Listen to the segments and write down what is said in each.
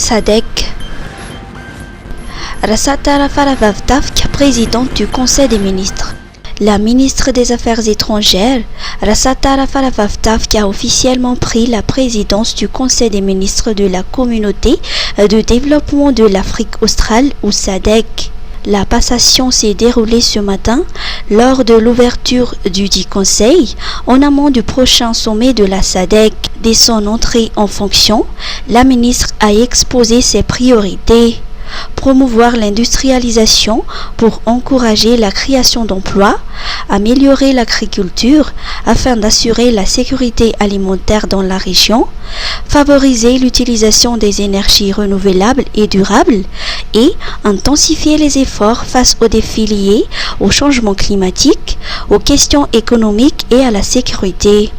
SADC. Rasata Rafaravavtavk, présidente du Conseil des ministres. La ministre des Affaires étrangères, Rasata Rafaravavtavk, a officiellement pris la présidence du Conseil des ministres de la Communauté de développement de l'Afrique australe ou SADC. La passation s'est déroulée ce matin lors de l'ouverture du dit conseil en amont du prochain sommet de la SADC. Dès son entrée en fonction, la ministre a exposé ses priorités. Promouvoir l'industrialisation pour encourager la création d'emplois, améliorer l'agriculture afin d'assurer la sécurité alimentaire dans la région, favoriser l'utilisation des énergies renouvelables et durables et intensifier les efforts face aux défis liés au changement climatique, aux questions économiques et à la sécurité.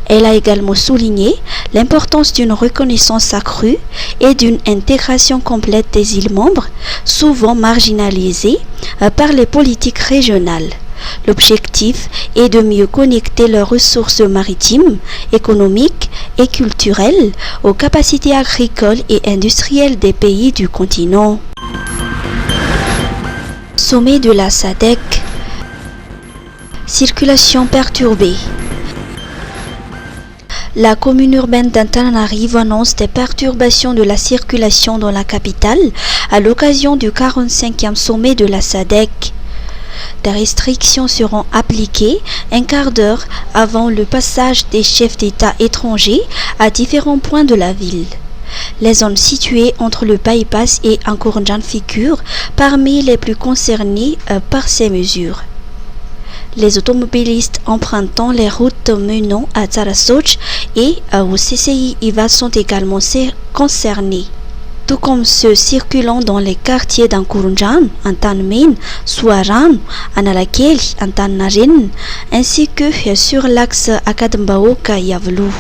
Elle a également souligné l'importance d'une reconnaissance accrue et d'une intégration complète des îles membres, souvent marginalisées par les politiques régionales. L'objectif est de mieux connecter leurs ressources maritimes, économiques et culturelles aux capacités agricoles et industrielles des pays du continent. Sommet de la SADC. Circulation perturbée. La commune urbaine d'Antananarivo annonce des perturbations de la circulation dans la capitale à l'occasion du 45e sommet de la SADC. Des restrictions seront appliquées un quart d'heure avant le passage des chefs d'État étrangers à différents points de la ville. Les zones situées entre le bypass et Ankoranjan figurent parmi les plus concernées par ces mesures. Les automobilistes empruntant les routes menant à Tarasoch et au CCI IVA sont également concernés, tout comme ceux circulant dans les quartiers d'Ankoranjan, Antanmin, Suaran, Analakeli, Antannarin, ainsi que sur l'axe Akadmbao-Yavlu.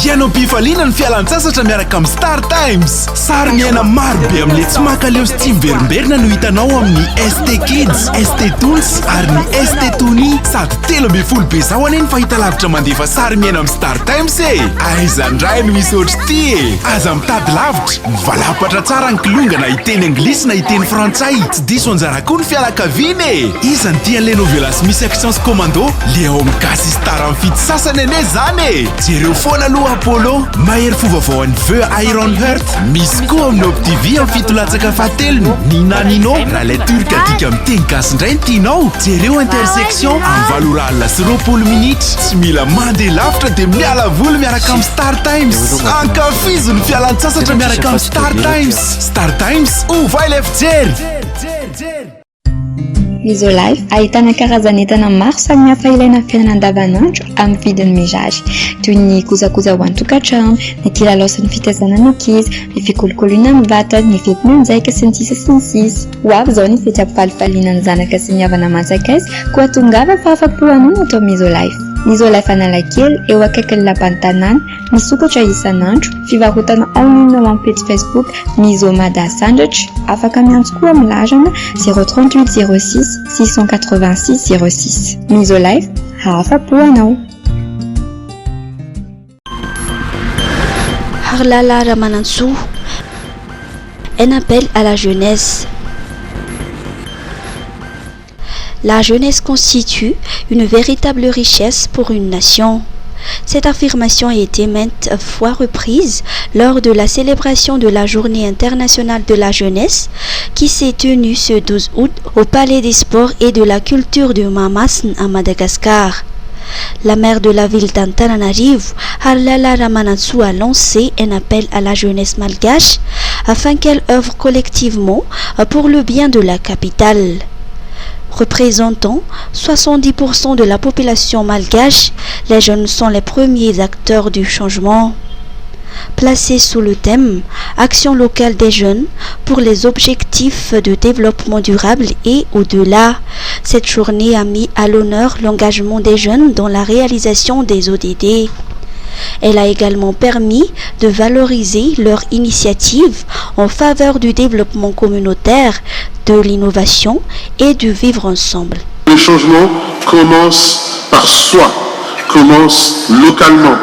Ianao bifalina ny fialan-tsasatra miaraka amin'ny Star Times. Sary miaina maro be amin'ilay tsy makaleo sy tsy miverimberina no hitanao amin'ny ST Kids, ST Tools ary ny ST Tony. Sady 13 be zao anie ny fahitalavitra mandefa sary miaina amin'ny Star Times e. Aiza ndray no misy ohatry ty e. Aza mitady lavitra, mivalapatra tsara ny kilongana hiteny anglisy na hiteny frantsay. Tsy diso anjara koa ny fianakaviana e. Iza ny tian'ilay novelasy misy action commando? Le ao amin'ny gasy Star amin'ny fito sasany ane zany e. Jereo foana aloha Apollo, mahery fovavaoan'ny Veu Iron Heart, misy koa amin'ny OpTV amin'ny fito latsaka fahatelony. Nina Nino, raha ilay turka dika amin'ny teny gasy indray ny tianao. Jereo intersection amin'ny 7 alina sy 20 minitra. Tsy mila mandeha lavitra dia miala voly miaraka amin'ny Star Times. Ankafizo ny fialan-tsasatra miaraka amin'ny Star Times. Star Times, ovay ilay fijery. Misolife ahitana karazan'entana maro samihafa ilaina amin'ny fiainana andavanandro amin'ny vidiny mirary, toy ny kojakoja ho an-tokantrano, ny kilalao sy ny fitaizana ny ankizy, ny fikolokoloana amin'ny vatana, ny fetim-monjaika sy ny sisa sy ny sisa. Ho avy izao ny fety ampifalifaliana ny zanaka sy ny havana aman-tsakaizy koa tongava fahafa-po anao atao Misolife. Misolife Analakely eo akaikin'ny lapan'ny tanàna, misokatra isan'andro, fivarotana online ao amin'ny page Facebook Misomada Sandratra, afaka miantso koa amin'ny larana 038 06 686 06. Misolife, hafa-po anao. Harlala Ramanantsoa, un appel à la jeunesse. La jeunesse constitue une véritable richesse pour une nation. Cette affirmation a été maintes fois reprise lors de la célébration de la Journée internationale de la jeunesse qui s'est tenue ce 12 août au Palais des Sports et de la Culture de Mamasn à Madagascar. La maire de la ville d'Antananarivo, Harlala Ramanantsoa, a lancé un appel à la jeunesse malgache afin qu'elle œuvre collectivement pour le bien de la capitale. Représentant 70% de la population malgache, les jeunes sont les premiers acteurs du changement. Placé sous le thème « Action locale des jeunes pour les objectifs de développement durable et au-delà », cette journée a mis à l'honneur l'engagement des jeunes dans la réalisation des ODD. Elle a également permis de valoriser leur initiative en faveur du développement communautaire, de l'innovation et du vivre ensemble. Le changement commence par soi, commence localement,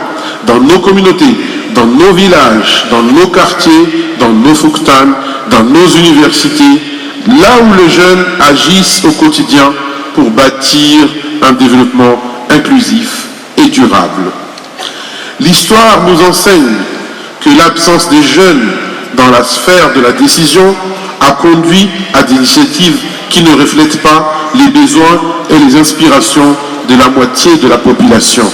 dans nos communautés, dans nos villages, dans nos quartiers, dans nos fouktanes, dans nos universités, là où les jeunes agissent au quotidien pour bâtir un développement inclusif et durable. L'histoire nous enseigne que l'absence des jeunes dans la sphère de la décision a conduit à des initiatives qui ne reflètent pas les besoins et les inspirations de la moitié de la population.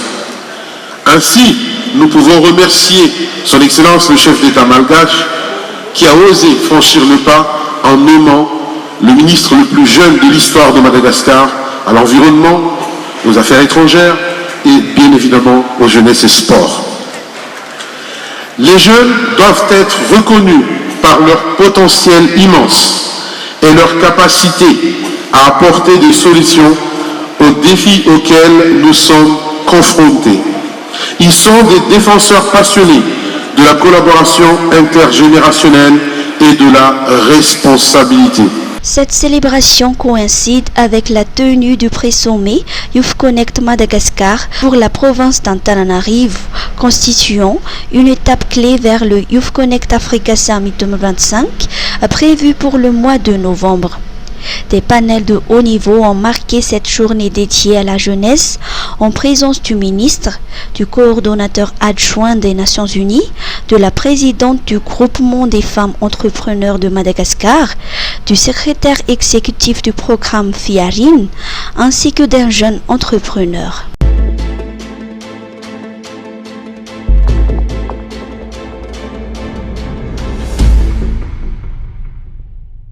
Ainsi, nous pouvons remercier son Excellence le chef d'État malgache qui a osé franchir le pas en nommant le ministre le plus jeune de l'histoire de Madagascar à l'environnement, aux affaires étrangères et bien évidemment aux jeunesses et sports. Les jeunes doivent être reconnus par leur potentiel immense et leur capacité à apporter des solutions aux défis auxquels nous sommes confrontés. Ils sont des défenseurs passionnés de la collaboration intergénérationnelle et de la responsabilité. Cette célébration coïncide avec la tenue du pré-sommet Youth Connect Madagascar pour la province d'Antananarivo, constituant une étape clé vers le Youth Connect Africa Summit 2025, prévu pour le mois de novembre. Des panels de haut niveau ont marqué cette journée dédiée à la jeunesse en présence du ministre, du coordonnateur adjoint des Nations Unies, de la présidente du groupement des femmes entrepreneurs de Madagascar, du secrétaire exécutif du programme FIARIN, ainsi que d'un jeune entrepreneur.